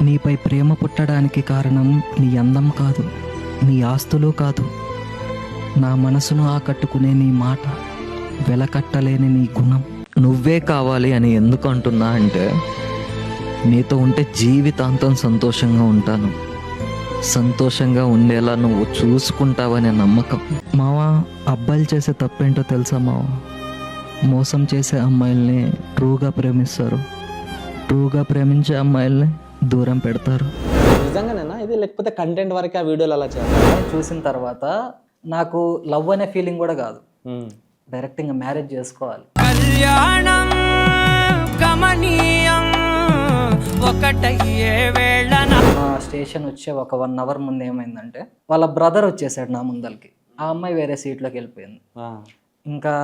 నీపై ప్రేమ పుట్టడానికి కారణం నీ అందం కాదు, నీ ఆస్తులు కాదు, నా మనసును ఆకట్టుకునే నీ మాట, వెలకట్టలేని నీ గుణం. నువ్వే కావాలి అని ఎందుకు అంటున్నా అంటే, నీతో ఉంటే జీవితాంతం సంతోషంగా ఉంటాను, సంతోషంగా ఉండేలా నువ్వు చూసుకుంటావనే నమ్మకం. మావా, అబ్బాయిలు చేసే తప్పేంటో తెలుసా మావా? మోసం చేసే అమ్మాయిల్ని ట్రూగా ప్రేమిస్తారు, ట్రూగా ప్రేమించే అమ్మాయిల్ని దూరం పెడతారు. నిజంగానేనా ఇది, లేకపోతే కంటెంట్ వరకు ఆ వీడియోలు అలా చేస్తారు? చూసిన తర్వాత నాకు లవ్ అనే ఫీలింగ్ కూడా కాదు, డైరెక్ట్ ఇంకా మ్యారేజ్ చేసుకోవాలి. కళ్యాణం గమనీయం ఒకటయ్యే వేళన స్టేషన్ వచ్చే ఒక 1 అవర్ ముందు ఏమైందంటే, వాళ్ళ బ్రదర్ వచ్చేసాడు నా ముందలకి. ఆ అమ్మాయి వేరే సీట్లోకి వెళ్ళిపోయింది. ఇంకా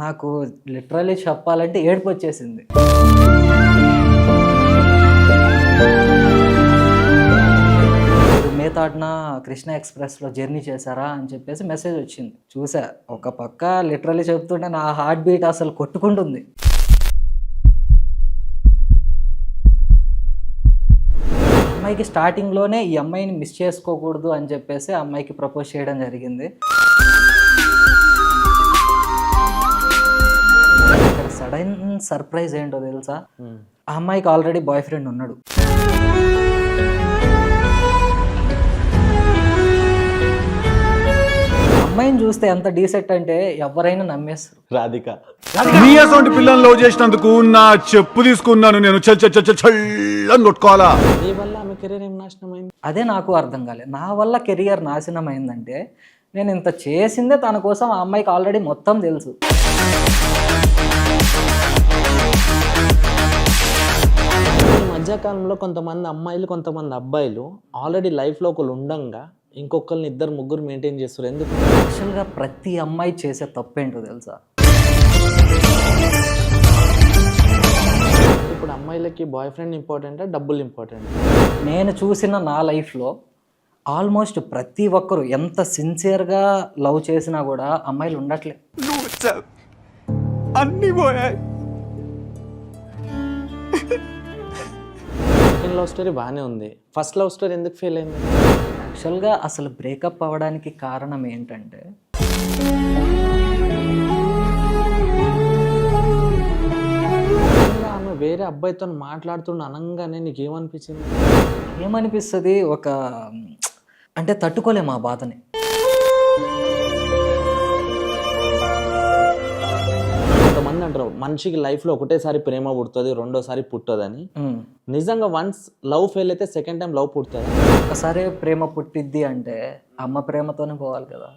నాకు లిటరలీ చెప్పాలంటే ఏడుపు వచ్చేసింది. మేతాడ్న కృష్ణ ఎక్స్ప్రెస్లో జర్నీ చేశారా అని చెప్పేసి మెసేజ్ వచ్చింది. చూసా, ఒక పక్క లిటరలీ చెప్తుంటే నా హార్ట్ బీట్ అసలు కొట్టుకుంటుంది. అమ్మాయికి స్టార్టింగ్లోనే ఈ అమ్మాయిని మిస్ చేసుకోకూడదు అని చెప్పేసి ఆ అమ్మాయికి ప్రపోజ్ చేయడం జరిగింది. ఇక్కడ సడన్ సర్ప్రైజ్ ఏంటో తెలుసా, ఆ అమ్మాయికి ఆల్రెడీ బాయ్ ఫ్రెండ్ ఉన్నాడు. అమ్మాయిని చూస్తే ఎంత డీసెంట్ అంటే ఎవరైనా నమ్మేస్తారు. రాధిక నీ అసొంటి పిల్లలు లవ్ చేసినందుకు నా చెప్పు తీసుకున్నాను నేను. చల్లని కొట్టుకోవాలా? నీ వల్ల ఆమె కెరీర్ ఏం నాశనం అయింది? అదే నాకు అర్థం కాలేదు. నా వల్ల కెరియర్ నాశనం అయిందంటే, నేను ఇంత చేసిందే తన కోసం. ఆ అమ్మాయికి ఆల్రెడీ మొత్తం తెలుసు. ఈ మధ్యకాలంలో కొంతమంది అమ్మాయిలు, కొంతమంది అబ్బాయిలు ఆల్రెడీ లైఫ్లో ఒకళ్ళు ఉండంగా ఇంకొకరిని 2-3 మెయింటైన్ చేస్తారు. ఎందుకు? యాక్చువల్గా ప్రతి అమ్మాయి చేసే తప్పేంటో తెలుసా? ఇప్పుడు అమ్మాయిలకి బాయ్ ఫ్రెండ్ ఇంపార్టెంటా, డబ్బులు ఇంపార్టెంట్? నేను చూసిన నా లైఫ్లో ఆల్మోస్ట్ ప్రతి ఒక్కరు ఎంత సిన్సియర్గా లవ్ చేసినా కూడా అమ్మాయిలు ఉండట్లేదు. అన్ని పోయాయి. సెకండ్ లవ్ స్టోరీ బాగానే ఉంది, ఫస్ట్ లవ్ స్టోరీ ఎందుకు ఫెయిల్ అయింది? యాక్చువల్గా అసలు బ్రేకప్ అవ్వడానికి కారణం ఏంటంటే, ఆమె వేరే అబ్బాయితో మాట్లాడుతున్న అనగానే నీకు ఏమనిపించింది? ఏమనిపిస్తుంది, అంటే తట్టుకోలేము ఆ బాధని. కొంతమంది అంటారు మనిషికి లైఫ్లో ఒకటేసారి ప్రేమ పుడుతుంది, రెండోసారి పుట్టదని. నిజంగా వన్స్ లవ్ ఫెయిల్ అయితే సెకండ్ టైం లవ్ పుడుతుంది? ఒకసారి ప్రేమ పుట్టిద్ది అంటే అమ్మ ప్రేమతోనే పోవాలి కదా.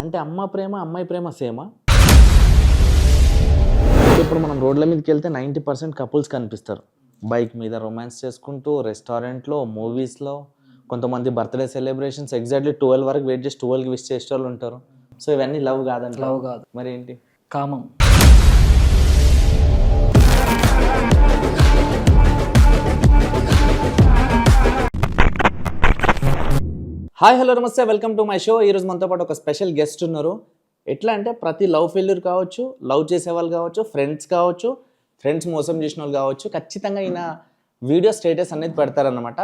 అంటే అమ్మ ప్రేమ అమ్మాయి ప్రేమ సేమా? ఇప్పుడు మనం రోడ్ల మీదకి వెళ్తే 90% కపుల్స్ కనిపిస్తారు, బైక్ మీద రొమాన్స్ చేసుకుంటూ, రెస్టారెంట్లో, మూవీస్లో. కొంతమంది బర్త్డే సెలబ్రేషన్స్ ఎగ్జాక్ట్లీ 12 వరకు వెయిట్ చేసి 12కి విష్ చేసే వాళ్ళు ఉంటారు. సో ఇవన్నీ లవ్ కాదంట? లవ్ కాదు, మరి ఏంటి? కామం. హాయ్, హలో, నమస్తే, వెల్కమ్ టు మై షో. ఈరోజు మనతో పాటు ఒక స్పెషల్ గెస్ట్ ఉన్నారు. ఎట్లా అంటే ప్రతి లవ్ ఫెయిల్యూర్ కావచ్చు, లవ్ చేసేవాళ్ళు కావచ్చు, ఫ్రెండ్స్ కావచ్చు, ఫ్రెండ్స్ మోసం చేసిన వాళ్ళు కావచ్చు, ఖచ్చితంగా ఈయన వీడియో స్టేటస్ అనేది పెడతారనమాట.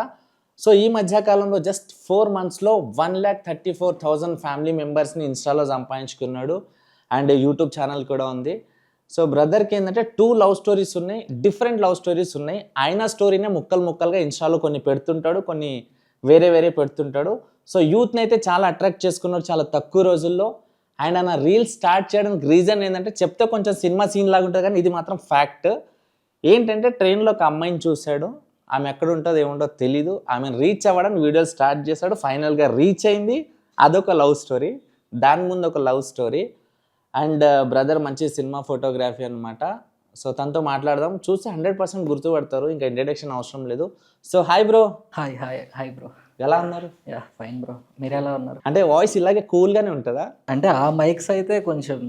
సో ఈ మధ్యకాలంలో జస్ట్ 4 monthsలో 1,34,000 ఫ్యామిలీ మెంబర్స్ని ఇన్స్టాలో సంపాదించుకున్నాడు. అండ్ యూట్యూబ్ ఛానల్ కూడా ఉంది. సో బ్రదర్కి ఏంటంటే 2 లవ్ స్టోరీస్ ఉన్నాయి, డిఫరెంట్ లవ్ స్టోరీస్ ఉన్నాయి. ఆయన స్టోరీనే ముక్కలుగా ఇన్స్టాలో కొన్ని పెడుతుంటాడు, కొన్ని వేరే పెడుతుంటాడు. సో యూత్ని అయితే చాలా అట్రాక్ట్ చేసుకున్నాడు చాలా తక్కువ రోజుల్లో. ఆయన నా రీల్స్ స్టార్ట్ చేయడానికి రీజన్ ఏంటంటే, చెప్తే కొంచెం సినిమా సీన్ లాగా ఉంటుంది కానీ ఇది మాత్రం ఫ్యాక్ట్. ఏంటంటే ట్రైన్లో ఒక అమ్మాయిని చూశాడు, ఆమె ఎక్కడ ఉంటుందో ఏముంటుందో తెలీదు, ఆమెను రీచ్ అవ్వడానికి వీడియోలు స్టార్ట్ చేశాడు. ఫైనల్గా రీచ్ అయింది. అదొక లవ్ స్టోరీ. దాని ముందు ఒక లవ్ స్టోరీ. అండ్ బ్రదర్ మంచి సినిమా ఫోటోగ్రఫీ అనమాట. సో తనతో మాట్లాడదాం, చూస్తే 100% గుర్తుపడతారు, ఇంకా ఇంట్రడక్షన్ అవసరం లేదు. So hi bro. Hi bro. ఎలా ఉన్నారు? యా ఫైన్ బ్రో, మీరు ఎలా ఉన్నారు? అంటే వాయిస్ ఇలాగే కూల్గానే ఉంటుందా? అంటే ఆ మైక్స్ అయితే కొంచెం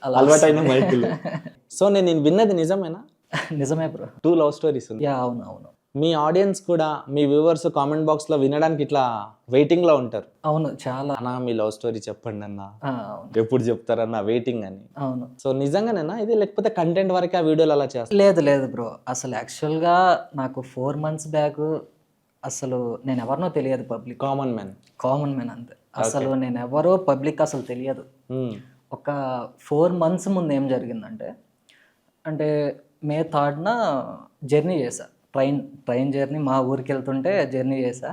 అలవాటైన మైకులు. సో నేను విన్నది నిజమేనా? నిజమే బ్రో. 2 లవ్ స్టోరీస్ ఉంది. యా అవును. మీ ఆడియన్స్ కూడా మీ వ్యూవర్స్ కామెంట్ బాక్స్లో వినడానికి ఇట్లా వెయిటింగ్లో ఉంటారు. అవును, చాలా. అన్న మీ లవ్ స్టోరీ చెప్పండి అన్న, అవును. ఎప్పుడు చెప్తారన్న వెయిటింగ్ అని. అవును. సో నిజంగానేనా ఇది, లేకపోతే కంటెంట్ వరకే ఆ వీడియోలు అలా చేస్తారు? లేదు బ్రో, అసలు యాక్చువల్గా నాకు 4 months బ్యాక్ అసలు నేను ఎవరినో తెలియదు. పబ్లిక్ కామన్ మ్యాన్ అంతే. అసలు నేను ఎవరో పబ్లిక్ అసలు తెలియదు. ఒక 4 months ముందు ఏం జరిగిందంటే, అంటే May 3rd జర్నీ చేశా, ట్రైన్ జర్నీ, మా ఊరికి వెళ్తుంటే జర్నీ చేశా.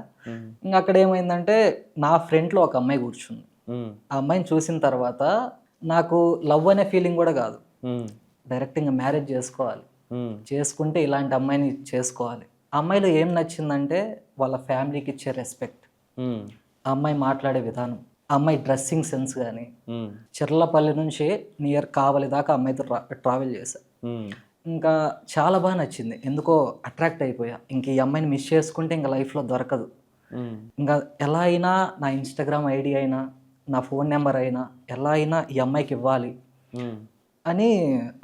ఇంకా అక్కడ ఏమైందంటే నా ఫ్రంట్లో ఒక అమ్మాయి కూర్చుంది. ఆ అమ్మాయిని చూసిన తర్వాత నాకు లవ్ అనే ఫీలింగ్ కూడా కాదు, డైరెక్ట్ ఇంకా మ్యారేజ్ చేసుకోవాలి, చేసుకుంటే ఇలాంటి అమ్మాయిని చేసుకోవాలి. ఆ అమ్మాయిలో ఏం నచ్చిందంటే వాళ్ళ ఫ్యామిలీకి ఇచ్చే రెస్పెక్ట్, ఆ అమ్మాయి మాట్లాడే విధానం, ఆ అమ్మాయి డ్రెస్సింగ్ సెన్స్ కానీ. చిర్లపల్లి నుంచి నియర్ కావలి దాకా అమ్మాయితో ట్రావెల్ చేశా. ఇంకా చాలా బాగా నచ్చింది, ఎందుకో అట్రాక్ట్ అయిపోయా. ఇంక ఈ అమ్మాయిని మిస్ చేసుకుంటే ఇంకా లైఫ్లో దొరకదు. ఇంకా ఎలా అయినా నా ఇన్స్టాగ్రామ్ ఐడి అయినా, నా ఫోన్ నెంబర్ అయినా ఎలా అయినా ఈ అమ్మాయికి ఇవ్వాలి అని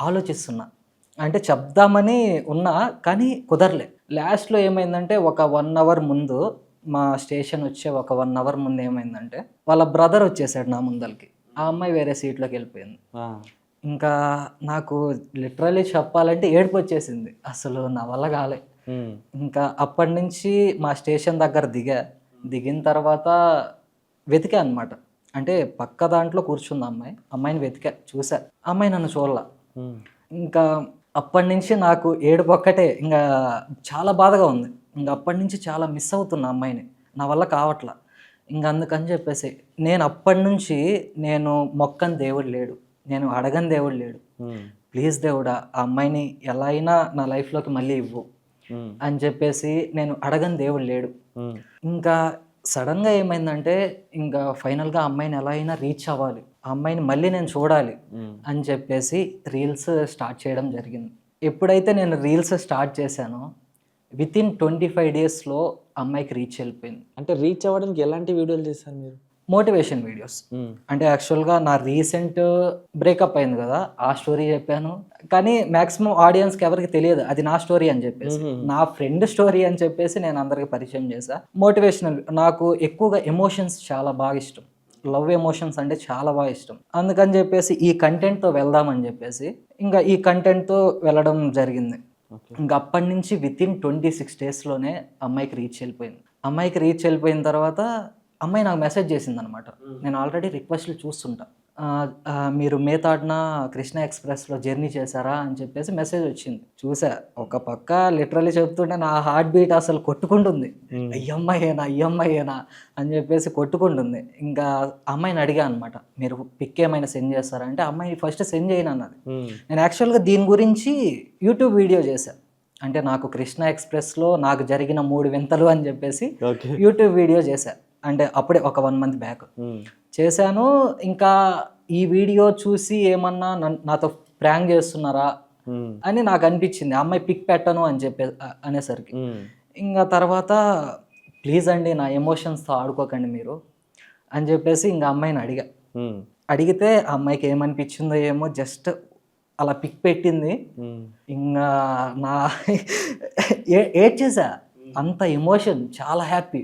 ఆలోచిస్తున్నా. అంటే చెప్దామని ఉన్నా కానీ కుదరలే. లాస్ట్లో ఏమైందంటే ఒక 1 hour ముందు, మా స్టేషన్ వచ్చే ఒక 1 hour ముందు ఏమైందంటే వాళ్ళ బ్రదర్ వచ్చేసాడు నా ముందరికి. ఆ అమ్మాయి వేరే సీట్లోకి వెళ్ళిపోయింది. ఇంకా నాకు లిటరలీ చెప్పాలంటే ఏడుపు వచ్చేసింది, అసలు నా వల్ల కాలే. ఇంకా అప్పటి నుంచి మా స్టేషన్ దగ్గర దిగిన తర్వాత వెతికా అనమాట. అంటే పక్క దాంట్లో కూర్చుంది అమ్మాయిని వెతికా, చూసా. అమ్మాయి నన్ను చూడలా. ఇంకా అప్పటి నుంచి నాకు ఏడుపు ఒక్కటే, ఇంకా చాలా బాధగా ఉంది. ఇంకా అప్పటి నుంచి చాలా మిస్ అవుతున్నా అమ్మాయిని, నా వల్ల కావట్లా. ఇంకా అందుకని చెప్పేసి నేను అప్పటి నుంచి నేను మొక్కని దేవుడు లేడు, నేను అడగని దేవుడు లేడు, ప్లీజ్ దేవుడా ఆ అమ్మాయిని ఎలా అయినా నా లైఫ్లోకి మళ్ళీ ఇవ్వు అని చెప్పేసి నేను అడగని దేవుడు లేడు. ఇంకా సడన్గా ఏమైందంటే ఇంకా ఫైనల్గా ఆ అమ్మాయిని ఎలా అయినా రీచ్ అవ్వాలి, ఆ అమ్మాయిని మళ్ళీ నేను చూడాలి అని చెప్పేసి రీల్స్ స్టార్ట్ చేయడం జరిగింది. ఎప్పుడైతే నేను రీల్స్ స్టార్ట్ చేశానో వితిన్ 25 daysలో అమ్మాయికి రీచ్ వెళ్ళిపోయింది. అంటే రీచ్ అవ్వడానికి ఎలాంటి వీడియోలు చేశారు మీరు? Motivation videos. అంటే యాక్చువల్గా నా రీసెంట్ బ్రేకప్ అయింది కదా, ఆ స్టోరీ చెప్పాను. కానీ మ్యాక్సిమం ఆడియన్స్కి ఎవరికి తెలియదు అది నా స్టోరీ అని చెప్పేసి, నా ఫ్రెండ్ స్టోరీ అని చెప్పేసి నేను అందరికి పరిచయం చేశా. మోటివేషనల్, నాకు ఎక్కువగా ఎమోషన్స్ చాలా బాగా ఇష్టం, లవ్ ఎమోషన్స్ అంటే చాలా బాగా ఇష్టం. అందుకని చెప్పేసి ఈ కంటెంట్తో వెళ్దామని చెప్పేసి ఇంకా ఈ కంటెంట్తో వెళ్ళడం జరిగింది. ఇంకా అప్పటి నుంచి వితిన్ 26 daysలోనే అమ్మాయికి రీచ్ వెళ్ళిపోయింది. అమ్మాయికి రీచ్ వెళ్ళిపోయిన తర్వాత అమ్మాయి నాకు మెసేజ్ చేసింది అనమాట. నేను ఆల్రెడీ రిక్వెస్ట్లు చూస్తుంటా, మీరు May 3rd కృష్ణ ఎక్స్ప్రెస్లో జర్నీ చేశారా అని చెప్పేసి మెసేజ్ వచ్చింది. చూసా, ఒక పక్క లిటరల్లీ చెప్తుంటే నా హార్ట్ బీట్ అసలు కొట్టుకుంటుంది, అయ్యమ్మాయేనా అని చెప్పేసి కొట్టుకుంటుంది. ఇంకా అమ్మాయిని అడిగా అనమాట, మీరు పిక్ ఏమైనా సెండ్ చేస్తారా అంటే అమ్మాయి ఫస్ట్ సెండ్ చేయను అన్నది. నేను యాక్చువల్గా దీని గురించి యూట్యూబ్ వీడియో చేశాను. అంటే నాకు కృష్ణ ఎక్స్ప్రెస్లో నాకు జరిగిన 3 వింతలు అని చెప్పేసి యూట్యూబ్ వీడియో చేశాను. అంటే అప్పుడే ఒక 1 month బ్యాక్ చేశాను. ఇంకా ఈ వీడియో చూసి ఏమన్నా నాతో ప్రాంక్ చేస్తున్నారా అని నాకు అనిపించింది, అమ్మాయి పిక్ పెట్టను అని అనేసరికి. ఇంకా తర్వాత ప్లీజ్ అండి నా ఎమోషన్స్తో ఆడుకోకండి మీరు అని చెప్పేసి ఇంకా అమ్మాయిని అడిగితే ఆ అమ్మాయికి ఏమనిపించిందో ఏమో, జస్ట్ అలా పిక్ పెట్టింది. ఇంకా నా ఏడ్ చేసా, అంత ఎమోషన్, చాలా హ్యాపీ,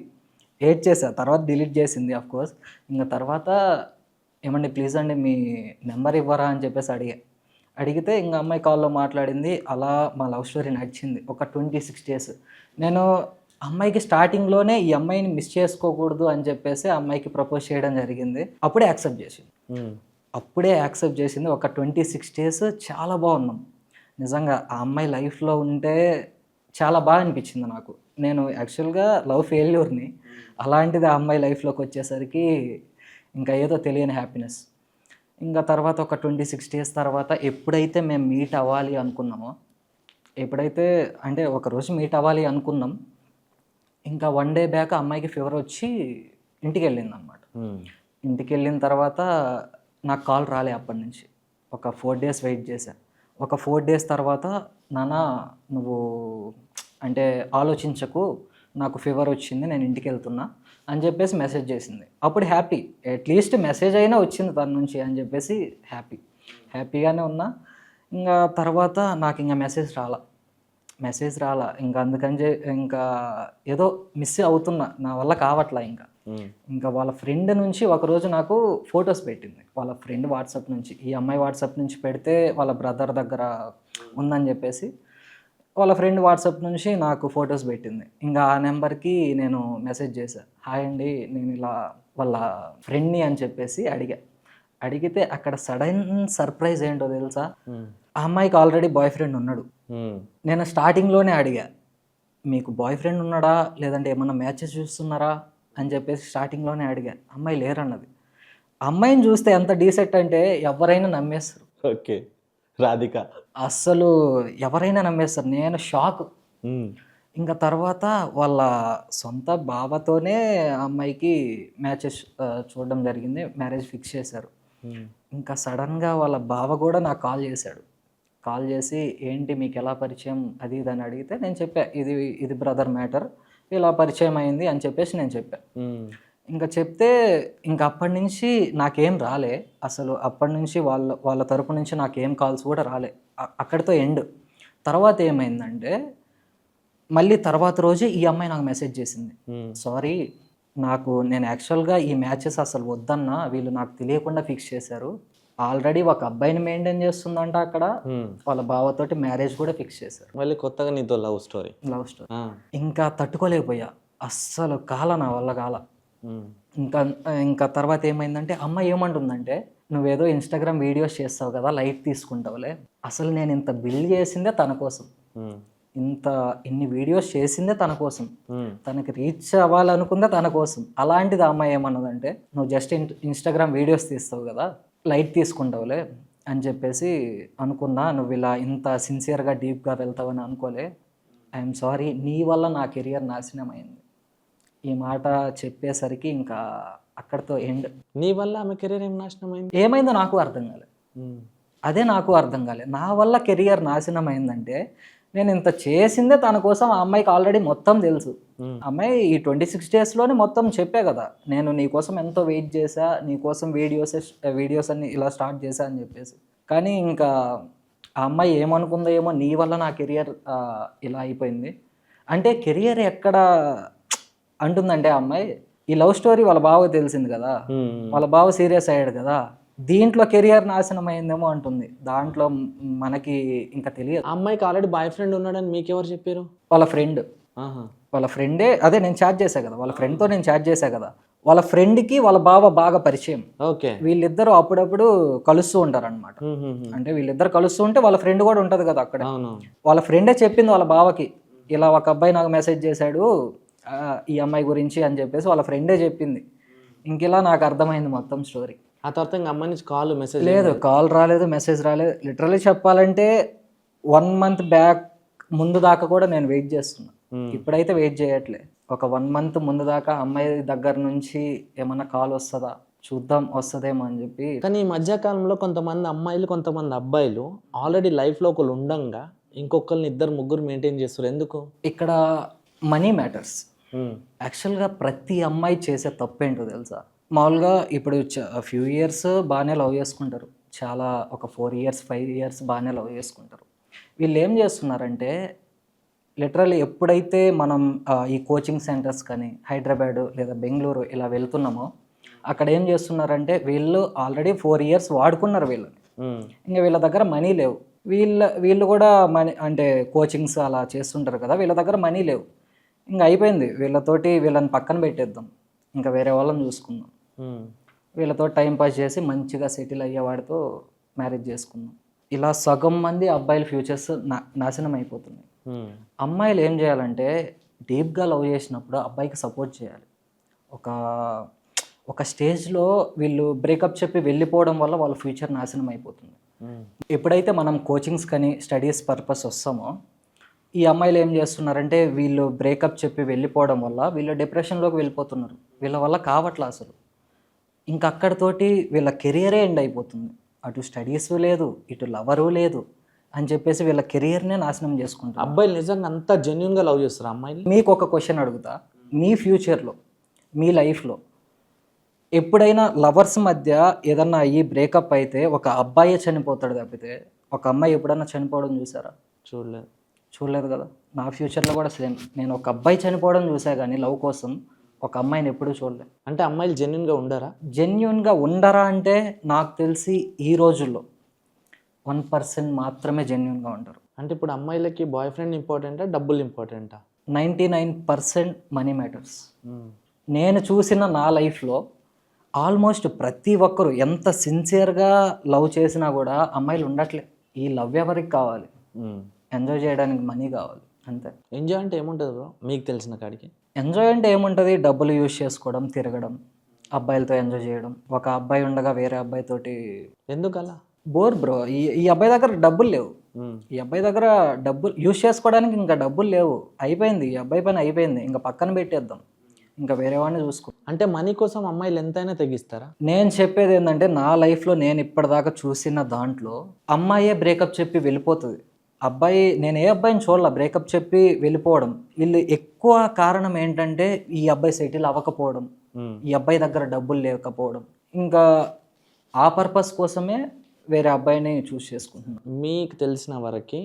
ఏడ్ చేసా. తర్వాత డిలీట్ చేసింది అఫ్కోర్స్. ఇంకా తర్వాత ఏమండి ప్లీజ్ అండి మీ నెంబర్ ఇవ్వరా అని చెప్పేసి అడిగితే ఇంకా అమ్మాయి కాల్లో మాట్లాడింది. అలా మా లవ్ స్టోరీ నడిచింది ఒక 26 days. నేను అమ్మాయికి స్టార్టింగ్లోనే ఈ అమ్మాయిని మిస్ చేసుకోకూడదు అని చెప్పేసి అమ్మాయికి ప్రపోజ్ చేయడం జరిగింది. అప్పుడే యాక్సెప్ట్ చేసింది. ఒక 26 days చాలా బాగున్నాం నిజంగా. ఆ అమ్మాయి లైఫ్లో ఉంటే చాలా బాగా అనిపించింది నాకు. నేను యాక్చువల్గా లవ్ ఫెయిల్యూర్ని, అలాంటిది ఆ అమ్మాయి లైఫ్లోకి వచ్చేసరికి ఇంకా ఏదో తెలియని హ్యాపీనెస్. ఇంకా తర్వాత ఒక 26 days తర్వాత ఎప్పుడైతే మేము మీట్ అవ్వాలి అనుకున్నామో, అంటే ఒకరోజు మీట్ అవ్వాలి అనుకున్నాం, ఇంకా 1 day బ్యాక్ అమ్మాయికి ఫీవర్ వచ్చి ఇంటికి వెళ్ళింది అనమాట. ఇంటికి వెళ్ళిన తర్వాత నాకు కాల్ రాలే. అప్పటి నుంచి ఒక 4 days వెయిట్ చేశా. ఒక 4 days తర్వాత నాన్న నువ్వు అంటే ఆలోచించకు, నాకు ఫీవర్ వచ్చింది, నేను ఇంటికి వెళ్తున్నా అని చెప్పేసి మెసేజ్ చేసింది. అప్పుడు హ్యాపీ, అట్లీస్ట్ మెసేజ్ అయినా వచ్చింది తన నుంచి అని చెప్పేసి హ్యాపీగానే ఉన్నా. ఇంకా తర్వాత నాకు ఇంకా మెసేజ్ మెసేజ్ రాలా. ఇంకా అందుకని ఇంకా ఏదో మిస్ అవుతున్నా, నా వల్ల కావట్లా ఇంకా. ఇంకా వాళ్ళ ఫ్రెండ్ నుంచి ఒకరోజు నాకు ఫొటోస్ పెట్టింది, వాళ్ళ ఫ్రెండ్ వాట్సాప్ నుంచి. ఈ అమ్మాయి వాట్సాప్ నుంచి పెడితే వాళ్ళ బ్రదర్ దగ్గర ఉందని చెప్పేసి వాళ్ళ ఫ్రెండ్ వాట్సాప్ నుంచి నాకు ఫొటోస్ పెట్టింది. ఇంకా ఆ నెంబర్కి నేను మెసేజ్ చేశాను, హాయ్ అండి నేను ఇలా వాళ్ళ ఫ్రెండ్ని అని చెప్పేసి అడిగితే అక్కడ సడన్ సర్ప్రైజ్ ఏంటో తెలుసా, ఆ అమ్మాయికి ఆల్రెడీ బాయ్ ఫ్రెండ్ ఉన్నాడు. నేను స్టార్టింగ్లోనే అడిగా, మీకు బాయ్ ఫ్రెండ్ ఉన్నాడా లేదంటే ఏమన్నా మ్యాచెస్ చూస్తున్నారా అని చెప్పేసి స్టార్టింగ్లోనే అడిగా. అమ్మాయి లేరన్నది. అమ్మాయిని చూస్తే ఎంత డీసెంట్ అంటే ఎవరైనా నమ్మేస్తారు. ఓకే, రాధిక అస్సలు ఎవరైనా నమ్మేస్తారు. నేను షాక్. ఇంకా తర్వాత వాళ్ళ సొంత బావతోనే అమ్మాయికి మ్యాచెస్ చూడడం జరిగింది, మ్యారేజ్ ఫిక్స్ చేశారు. ఇంకా సడన్గా వాళ్ళ బావ కూడా నాకు కాల్ చేసి ఏంటి మీకు ఎలా పరిచయం అది ఇది అని అడిగితే నేను చెప్పా, ఇది బ్రదర్ మ్యాటర్, ఇలా పరిచయం అయింది అని చెప్పేసి నేను చెప్పా. ఇంకా చెప్తే ఇంకా అప్పటి నుంచి నాకేం రాలే అసలు. అప్పటి నుంచి వాళ్ళ తరపు నుంచి నాకేం కాల్స్ కూడా రాలే. అక్కడితో ఎండ్. తర్వాత ఏమైందంటే మళ్ళీ తర్వాత రోజే ఈ అమ్మాయి నాకు మెసేజ్ చేసింది, సారీ నేను యాక్చువల్గా ఈ మ్యాచెస్ అసలు వద్దన్నా, వీళ్ళు నాకు తెలియకుండా ఫిక్స్ చేశారు. ఆల్రెడీ ఒక అబ్బాయిని మెయింటైన్ చేస్తుందంట అక్కడ, వాళ్ళ బావతోటి మ్యారేజ్ కూడా ఫిక్స్ చేశారు. మళ్ళీ కొత్తగా నీతో లవ్ స్టోరీ. ఇంకా తట్టుకోలేకపోయా అస్సలు, నా వల్ల కాల. ఇంకా తర్వాత ఏమైందంటే అమ్మాయి ఏమంటుందంటే, నువ్వేదో ఇన్స్టాగ్రామ్ వీడియోస్ చేస్తావు కదా, లైట్ తీసుకుంటావులే, అసలు నేను ఇంత బిల్డ్ చేసిందే తన కోసం, ఇన్ని వీడియోస్ చేసిందే తన కోసం, తనకి రీచ్ అవ్వాలనుకుందే తన కోసం. అలాంటిది అమ్మాయి ఏమన్నదంటే, నువ్వు జస్ట్ ఇన్స్టాగ్రామ్ వీడియోస్ తీస్తావు కదా, లైట్ తీసుకుంటావులే అని చెప్పేసి అనుకున్నా, నువ్వు ఇలా ఇంత సిన్సియర్గా డీప్గా వెళ్తావని అనుకోలే, ఐఎమ్ సారీ, నీ వల్ల నా కెరియర్ నాశనం అయింది. ఈ మాట చెప్పేసరికి ఇంకా అక్కడితో ఎండ్. నీ వల్ల ఆమె కెరీర్ ఏం నాశనం అయింది? ఏమైందో నాకు అర్థం కాలే. అదే నాకు అర్థం కాలే, నా వల్ల కెరియర్ నాశనం అయిందంటే నేను ఇంత చేసిందే తన కోసం. ఆ అమ్మాయికి ఆల్రెడీ మొత్తం తెలుసు. అమ్మాయి ఈ 26 daysలోనే మొత్తం చెప్పే కదా, నేను నీ కోసం ఎంతో వెయిట్ చేశా, నీ కోసం వీడియోస్ అన్ని ఇలా స్టార్ట్ చేశా అని చెప్పేసి. కానీ ఇంకా ఆ అమ్మాయి ఏమనుకుందో ఏమో, నీ వల్ల నా కెరియర్ ఇలా అయిపోయింది అంటే. కెరియర్ ఎక్కడ అంటుందంటే ఆ అమ్మాయి, ఈ లవ్ స్టోరీ వాళ్ళ బావ తెలిసింది కదా, వాళ్ళ బావ సీరియస్ అయ్యాడు కదా, దీంట్లో కెరియర్ నాశనం అయిందేమో అంటుంది. దాంట్లో మనకి ఇంకా తెలియదు. అమ్మాయికి ఆల్రెడీ బాయ్ ఫ్రెండ్ ఉన్నాడని మీకు ఎవరు చెప్పారు? వాళ్ళ ఫ్రెండే. అదే నేను చాట్ చేశా కదా, వాళ్ళ ఫ్రెండ్తో నేను చాట్ చేశా కదా, వాళ్ళ ఫ్రెండ్కి వాళ్ళ బావ బాగా పరిచయం. ఓకే, వీళ్ళిద్దరూ అప్పుడప్పుడు కలుస్తూ ఉంటారు అనమాట. అంటే వీళ్ళిద్దరు కలుస్తూ ఉంటే వాళ్ళ ఫ్రెండ్ కూడా ఉంటది కదా అక్కడ. వాళ్ళ ఫ్రెండే చెప్పింది వాళ్ళ బావకి, ఇలా ఒక అబ్బాయి నాకు మెసేజ్ చేశాడు ఈ అమ్మాయి గురించి అని చెప్పేసి వాళ్ళ ఫ్రెండే చెప్పింది. ఇంకిలా నాకు అర్థమైంది మొత్తం స్టోరీ. ఆ తర్వాత ఇంకా అమ్మాయి నుంచి కాల్ మెసేజ్ లేదు, కాల్ రాలేదు, మెసేజ్ రాలేదు. లిటరల్లీ చెప్పాలంటే 1 month బ్యాక్ ముందు దాకా కూడా నేను వెయిట్ చేస్తున్నా. ఇప్పుడైతే వెయిట్ చేయట్లే. ఒక 1 month ముందు దాకా అమ్మాయి దగ్గర నుంచి ఏమన్నా కాల్ వస్తుందా చూద్దాం, వస్తుందేమో అని చెప్పి. కానీ ఈ మధ్యకాలంలో కొంతమంది అమ్మాయిలు కొంతమంది అబ్బాయిలు ఆల్రెడీ లైఫ్లో ఒకళ్ళు ఉండంగా ఇంకొకరిని 2-3 మెయింటైన్ చేస్తారు. ఎందుకు? ఇక్కడ మనీ మ్యాటర్స్. యాక్చువల్గా ప్రతి అమ్మాయి చేసే తప్పేంటో తెలుసా? మామూలుగా ఇప్పుడు ఫ్యూ ఇయర్స్ బాగానే లవ్ చేసుకుంటారు, చాలా ఒక 4 years 5 years బాగానే లవ్ చేసుకుంటారు. వీళ్ళు ఏం చేస్తున్నారంటే లిటరల్లీ ఎప్పుడైతే మనం ఈ కోచింగ్ సెంటర్స్ కానీ హైదరాబాద్ లేదా బెంగళూరు ఇలా వెళ్తున్నామో అక్కడ ఏం చేస్తున్నారంటే వీళ్ళు ఆల్రెడీ 4 years వాడుకున్నారు వీళ్ళని. ఇంకా వీళ్ళ దగ్గర మనీ లేవు. వీళ్ళు కూడా మనీ అంటే కోచింగ్స్ అలా చేస్తుంటారు కదా, వీళ్ళ దగ్గర మనీ లేవు. ఇంకా అయిపోయింది, వీళ్ళని పక్కన పెట్టేద్దాం, ఇంకా వేరే వాళ్ళని చూసుకుందాం, వీళ్ళతో టైంపాస్ చేసి మంచిగా సెటిల్ అయ్యేవాడితో మ్యారేజ్ చేసుకుందాం. ఇలా సగం మంది అబ్బాయిల ఫ్యూచర్స్ నాశనం అయిపోతున్నాయి. అమ్మాయిలు ఏం చేయాలంటే డీప్గా లవ్ చేసినప్పుడు అబ్బాయికి సపోర్ట్ చేయాలి. ఒక స్టేజ్లో వీళ్ళు బ్రేకప్ చెప్పి వెళ్ళిపోవడం వల్ల వాళ్ళ ఫ్యూచర్ నాశనం అయిపోతుంది. ఎప్పుడైతే మనం కోచింగ్స్ కానీ స్టడీస్ పర్పస్ వస్తామో ఈ అమ్మాయిలు ఏం చేస్తున్నారంటే వీళ్ళు బ్రేకప్ చెప్పి వెళ్ళిపోవడం వల్ల వీళ్ళు డిప్రెషన్లోకి వెళ్ళిపోతున్నారు. వీళ్ళ వల్ల కావట్లా అసలు. ఇంకా అక్కడితోటి వీళ్ళ కెరియరే ఎండ్ అయిపోతుంది. అటు స్టడీస్ లేదు, ఇటు లవరు లేదు అని చెప్పేసి వీళ్ళ కెరియర్నే నాశనం చేసుకుంటారు. అబ్బాయిలు నిజంగా అంత జెన్యున్గా లవ్ చేస్తారు అమ్మాయిలు. మీకు ఒక క్వశ్చన్ అడుగుతా, మీ ఫ్యూచర్లో మీ లైఫ్లో ఎప్పుడైనా లవర్స్ మధ్య ఏదన్నా అయ్యి బ్రేకప్ అయితే ఒక అబ్బాయి చనిపోతాడు తప్పితే ఒక అమ్మాయి ఎప్పుడన్నా చనిపోవడం చూసారా? చూడలేదు. చూడలేదు కదా. నా ఫ్యూచర్లో కూడా సేమ్. నేను ఒక అబ్బాయి చనిపోవడం చూసా కానీ లవ్ కోసం ఒక అమ్మాయిని ఎప్పుడూ చూడలేదు. అంటే అమ్మాయిలు జెన్యున్గా ఉండరా? జెన్యున్గా ఉండరా అంటే నాకు తెలిసి ఈ రోజుల్లో 1% మాత్రమే జెన్యున్గా ఉంటారు. అంటే ఇప్పుడు అమ్మాయిలకి బాయ్ ఫ్రెండ్ ఇంపార్టెంటా, డబ్బులు ఇంపార్టెంటా? 99% మనీ మ్యాటర్స్. నేను చూసిన నా లైఫ్లో ఆల్మోస్ట్ ప్రతి ఒక్కరు ఎంత సిన్సియర్గా లవ్ చేసినా కూడా అమ్మాయిలు ఉండట్లే. ఈ లవ్ ఎవరికి కావాలి? ఎంజాయ్ చేయడానికి మనీ కావాలి అంతే. ఎంజాయ్ అంటే ఏముంటుంది బ్రో మీకు తెలిసిన కాడికి? ఎంజాయ్ అంటే ఏముంటుంది? డబ్బులు యూజ్ చేసుకోవడం, తిరగడం, అబ్బాయిలతో ఎంజాయ్ చేయడం. ఒక అబ్బాయి ఉండగా వేరే అబ్బాయితోటి ఎందుకు అలా? Bore bro. ఈ అబ్బాయి దగ్గర డబ్బులు లేవు, ఈ అబ్బాయి దగ్గర డబ్బులు యూజ్ చేసుకోవడానికి ఇంకా డబ్బులు లేవు, అయిపోయింది ఈ అబ్బాయి పని అయిపోయింది, ఇంకా పక్కన పెట్టేద్దాం, ఇంకా వేరే వాడిని చూసుకో. అంటే మనీ కోసం అమ్మాయిలు ఎంతైనా తెగిస్తారా? నేను చెప్పేది ఏంటంటే నా లైఫ్లో నేను ఇప్పటిదాకా చూసిన దాంట్లో అమ్మాయే బ్రేకప్ చెప్పి వెళ్ళిపోతుంది. అబ్బాయి, నేను ఏ అబ్బాయిని చూడాల బ్రేకప్ చెప్పి వెళ్ళిపోవడం. వీళ్ళు ఎక్కువ కారణం ఏంటంటే ఈ అబ్బాయి సెటిల్ అవ్వకపోవడం, ఈ అబ్బాయి దగ్గర డబ్బులు లేకపోవడం, ఇంకా ఆ పర్పస్ కోసమే వేరే అబ్బాయిని చూస్ చేసుకుంటున్నాను. మీకు తెలిసిన వరకు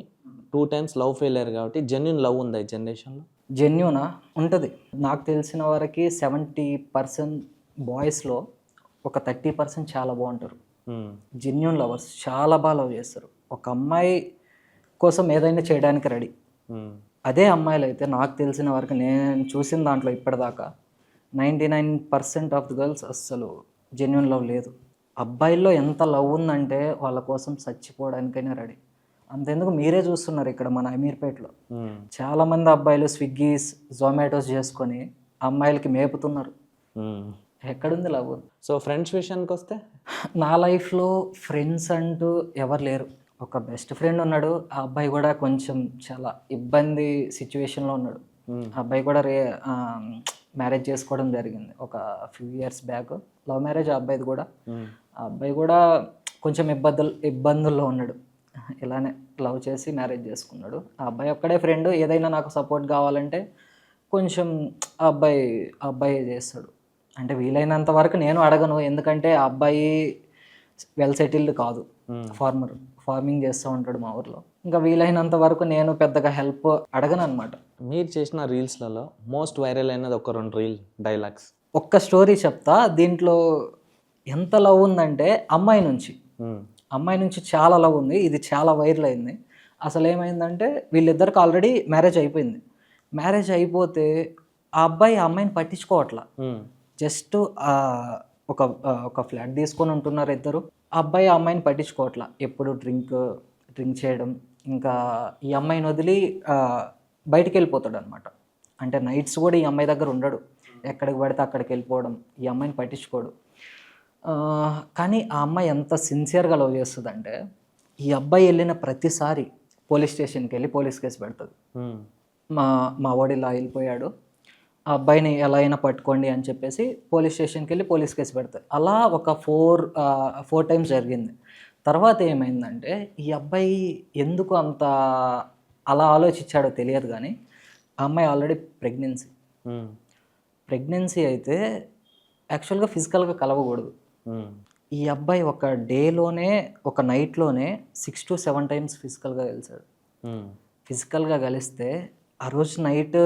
2 times లవ్ ఫెయిలియర్ కాబట్టి జెన్యున్ లవ్ ఉందా ఈ జనరేషన్లో? జెన్యునా ఉంటుంది. నాకు తెలిసిన వరకు 70% బాయ్స్లో ఒక 30% చాలా బాగుంటారు. జెన్యున్ లవర్స్ చాలా బాగా లవ్ చేస్తారు. ఒక అమ్మాయి కోసం ఏదైనా చేయడానికి రెడీ. అదే అమ్మాయిలు అయితే నాకు తెలిసిన వరకు నేను చూసిన దాంట్లో ఇప్పటిదాకా 99% ఆఫ్ ది గర్ల్స్ అస్సలు జెన్యున్ లవ్ లేదు. అబ్బాయిల్లో ఎంత లవ్ ఉందంటే వాళ్ళ కోసం చచ్చిపోవడానికైనా రెడీ. అంతెందుకు మీరే చూస్తున్నారు ఇక్కడ మన అమీర్పేటలో చాలామంది అబ్బాయిలు స్విగ్గీస్, జొమాటోస్ చేసుకొని అమ్మాయిలకి మేపుతున్నారు. ఎక్కడుంది లవ్? సో ఫ్రెండ్స్ విషయానికి వస్తే నా లైఫ్లో ఫ్రెండ్స్ అంటూ ఎవరు లేరు. ఒక బెస్ట్ ఫ్రెండ్ ఉన్నాడు. ఆ అబ్బాయి కూడా కొంచెం చాలా ఇబ్బంది సిచ్యువేషన్లో ఉన్నాడు. ఆ అబ్బాయి కూడా మ్యారేజ్ చేసుకోవడం జరిగింది ఒక few years back. Love marriage ఆ అబ్బాయిది కూడా. ఆ అబ్బాయి కూడా కొంచెం ఇబ్బందుల్లో ఉన్నాడు. ఇలానే లవ్ చేసి మ్యారేజ్ చేసుకున్నాడు. ఆ అబ్బాయి ఒక్కడే ఫ్రెండ్. ఏదైనా నాకు సపోర్ట్ కావాలంటే కొంచెం ఆ అబ్బాయి చేస్తాడు. అంటే వీలైనంత వరకు నేను అడగను, ఎందుకంటే ఆ అబ్బాయి వెల్ సెటిల్డ్ కాదు, ఫార్మింగ్ చేస్తూ ఉంటాడు మా ఊర్లో. ఇంకా వీలైనంత వరకు నేను పెద్దగా హెల్ప్ అడగను అనమాట. మీరు చేసిన రీల్స్లలో మోస్ట్ వైరల్ అయినది ఒక 2 రీల్ డైలాగ్స్. ఒక్క స్టోరీ చెప్తా. దీంట్లో ఎంత లవ్ ఉందంటే అమ్మాయి నుంచి చాలా లవ్ ఉంది. ఇది చాలా వైరల్ అయింది. అసలు ఏమైందంటే వీళ్ళిద్దరికి ఆల్రెడీ మ్యారేజ్ అయిపోయింది. మ్యారేజ్ అయిపోతే ఆ అబ్బాయి ఆ అమ్మాయిని పట్టించుకోవట్లా. జస్ట్ ఒక ఫ్లాట్ తీసుకొని ఉంటున్నారు ఇద్దరు. ఆ అబ్బాయి ఆ అమ్మాయిని పట్టించుకోవట్లా. ఎప్పుడు డ్రింక్ చేయడం, ఇంకా ఈ అమ్మాయిని వదిలి బయటికి వెళ్ళిపోతాడు అనమాట. అంటే నైట్స్ కూడా ఈ అమ్మాయి దగ్గర ఉండడు, ఎక్కడికి పడితే అక్కడికి వెళ్ళిపోవడం, ఈ అమ్మాయిని పట్టించుకోడు. కానీ ఆ అమ్మాయి ఎంత సిన్సియర్గా లవ్ చేస్తుందంటే ఈ అబ్బాయి వెళ్ళిన ప్రతిసారి పోలీస్ స్టేషన్కి వెళ్ళి పోలీస్ కేసు పెడుతుంది. మా వాడు ఇలా వెళ్ళిపోయాడు, ఆ అబ్బాయిని ఎలా అయినా పట్టుకోండి అని చెప్పేసి పోలీస్ స్టేషన్కి వెళ్ళి పోలీస్ కేసు పెడతారు. అలా ఒక 4 times జరిగింది. తర్వాత ఏమైందంటే ఈ అబ్బాయి ఎందుకు అంత అలా ఆలోచించాడో తెలియదు కానీ ఆ అమ్మాయి ఆల్రెడీ ప్రెగ్నెన్సీ అయితే యాక్చువల్గా ఫిజికల్గా కలవకూడదు. ఈ అబ్బాయి ఒక డేలోనే, ఒక నైట్లోనే 6 to 7 times ఫిజికల్గా కలిసాడు. ఫిజికల్గా కలిస్తే ఆ రోజు నైట్,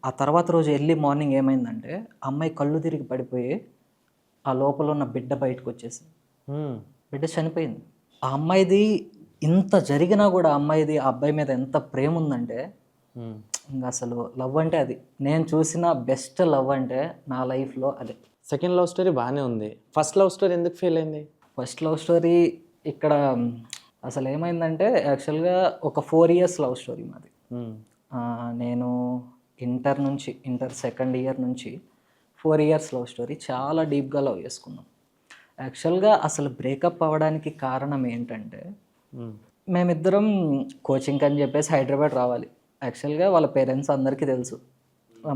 ఆ తర్వాత రోజు ఎర్లీ మార్నింగ్ ఏమైందంటే అమ్మాయి కళ్ళు తిరిగి పడిపోయి ఆ లోపల ఉన్న బిడ్డ బయటకు వచ్చేసింది. బిడ్డ చనిపోయింది. ఆ అమ్మాయిది ఇంత జరిగినా కూడా అమ్మాయిది ఆ అబ్బాయి మీద ఎంత ప్రేమ ఉందంటే ఇంకా అసలు లవ్ అంటే అది. నేను చూసిన బెస్ట్ లవ్ అంటే నా లైఫ్లో అదే. సెకండ్ లవ్ స్టోరీ బాగానే ఉంది. ఫస్ట్ లవ్ స్టోరీ ఎందుకు ఫెయిల్ అయింది? ఫస్ట్ లవ్ స్టోరీ ఇక్కడ అసలు ఏమైందంటే యాక్చువల్గా ఒక 4 years లవ్ స్టోరీ మాది. నేను ఇంటర్ సెకండ్ ఇయర్ నుంచి 4 years లవ్ స్టోరీ. చాలా డీప్గా లవ్ చేసుకున్నాం. యాక్చువల్గా అసలు బ్రేకప్ అవ్వడానికి కారణం ఏంటంటే మేమిద్దరం కోచింగ్ అని చెప్పేసి హైదరాబాద్ రావాలి. యాక్చువల్గా వాళ్ళ పేరెంట్స్ అందరికీ తెలుసు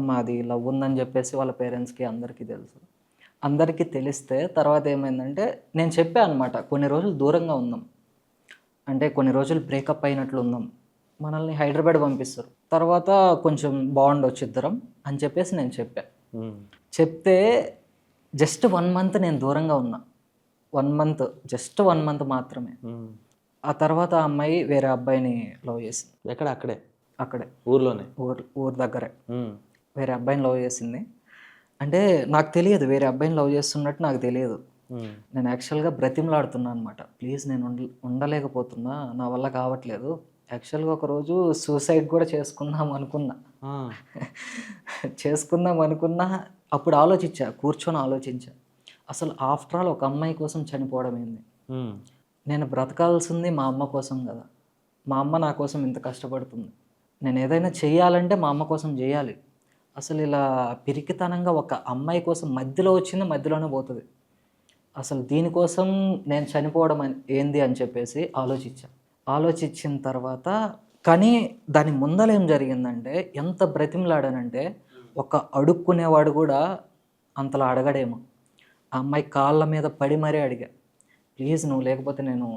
మాది లవ్ ఉందని చెప్పేసి, వాళ్ళ పేరెంట్స్కి అందరికీ తెలుసు. అందరికీ తెలిస్తే తర్వాత ఏమైందంటే నేను చెప్పాను అనమాట, కొన్ని రోజులు దూరంగా ఉందాం, అంటే కొన్ని రోజులు బ్రేకప్ అయినట్లు ఉందాం, మనల్ని హైదరాబాద్ పంపిస్తారు, తర్వాత కొంచెం బాగుండొచ్చు ఇద్దరం అని చెప్పేసి నేను చెప్తే జస్ట్ 1 month నేను దూరంగా ఉన్నా. 1 month, జస్ట్ 1 month మాత్రమే. ఆ తర్వాత ఆ అమ్మాయి వేరే అబ్బాయిని లవ్ చేసింది. అక్కడే అక్కడే ఊర్లోనే. ఊరు దగ్గరే వేరే అబ్బాయిని లవ్ చేసింది. అంటే నాకు తెలియదు వేరే అబ్బాయిని లవ్ చేస్తున్నట్టు నాకు తెలియదు. నేను యాక్చువల్గా బ్రతిమలాడుతున్నాను అనమాట. ప్లీజ్ నేను ఉండలేకపోతున్నా, నా వల్ల కావట్లేదు. యాక్చువల్గా ఒకరోజు సూసైడ్ కూడా చేసుకుందాం అనుకున్నా. అప్పుడు కూర్చొని ఆలోచించా, అసలు ఆఫ్టర్ ఆల్ ఒక అమ్మాయి కోసం చనిపోవడం ఏంది? నేను బ్రతకాల్సింది మా అమ్మ కోసం కదా. మా అమ్మ నా కోసం ఇంత కష్టపడుతుంది. నేను ఏదైనా చేయాలంటే మా అమ్మ కోసం చేయాలి. అసలు ఇలా పిరికితనంగా ఒక అమ్మాయి కోసం మధ్యలో వచ్చింది మధ్యలోనే పోతుంది. అసలు దీనికోసం నేను చనిపోవడం ఏంది అని చెప్పేసి ఆలోచించిన తర్వాత, కానీ దాని ముందర ఏం జరిగిందంటే, ఎంత బ్రతిమలాడానంటే, ఒక అడుక్కునేవాడు కూడా అంతలా అడగడేమో. ఆ అమ్మాయి కాళ్ళ మీద పడి మరీ అడిగా, ప్లీజ్ నువ్వు లేకపోతే నేను